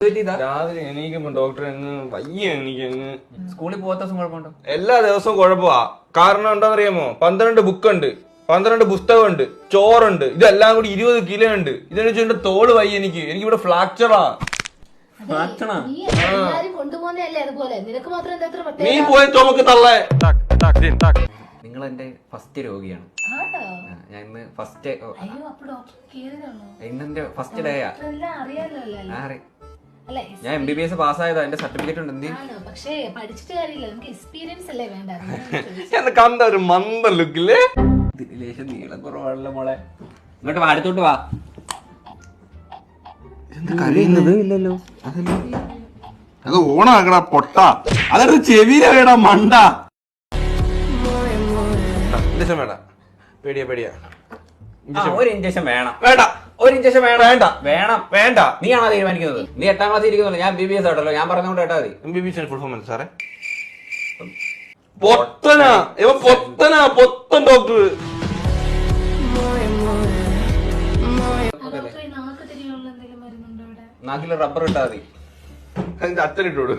രാത്രി എണീക്കുമ്പോ ഡോക്ടർ വയ്യ എനിക്ക് സ്കൂളിൽ പോകാത്ത ദിവസം കുഴപ്പമുണ്ടോ? എല്ലാ ദിവസവും കുഴപ്പമാ. കാരണം എന്താണെന്നറിയാമോ, 12 ബുക്കുണ്ട്, 12 പുസ്തകമുണ്ട്, ചോറുണ്ട്, ഇതെല്ലാം കൂടി 20 കിലോ ഉണ്ട്. ഇതെന്ന് വെച്ചാൽ എന്റെ തോള് വയ്യ, എനിക്ക് ഇവിടെ ഫ്രാക്ചറാ. നീ പോയ ചുമക്ക് തള്ളേ. നിങ്ങൾ എന്റെ ഫസ്റ്റ് രോഗിയാണ്. ഞാൻ ഇന്ന് ഫസ്റ്റ് ഇന്നെന്റെ ഫസ്റ്റ് ഡേയാ. ഞാൻ MBBS പാസ്സായതാ, എന്റെ സർട്ടിഫിക്കറ്റ് ഉണ്ട്. കണ്ട ഒരു മന്ദ ലുക്കില്ലേ, ലേശം നീളം കുറവാണല്ലോ മോളെ. ഇങ്ങോട്ട് വാ, അടുത്തോട്ട് വാ. ഇല്ലല്ലോ അത് ഓണാക്കടാ പൊട്ട, അതൊരു ചെവിയില വേടാ മണ്ട. വേണ്ട, പേടിയാ. ഒരു ഇഞ്ചക്ഷൻ വേണം. വേണ്ട, ഒരു ഇഞ്ചക്ഷൻ വേണം. വേണ്ട, വേണം, വേണ്ട. നീയാണോ തീരുമാനിക്കുന്നത്? നീ 8ാം ക്ലാസ് ഇരിക്കുന്നുള്ളൂ, ഞാൻ MBBS ആയിട്ടല്ലോ. ഞാൻ പറഞ്ഞുകൊണ്ട് കേട്ടാ മതി. MBBS ഫുൾ ഫോം സാറേ? പൊത്തനാ പൊത്തൻ ഡോക്ടർ. നാക്കില് റബ്ബർ ഇട്ടാ മതി. അതിന്റെ അച്ഛനിട്ടോട്.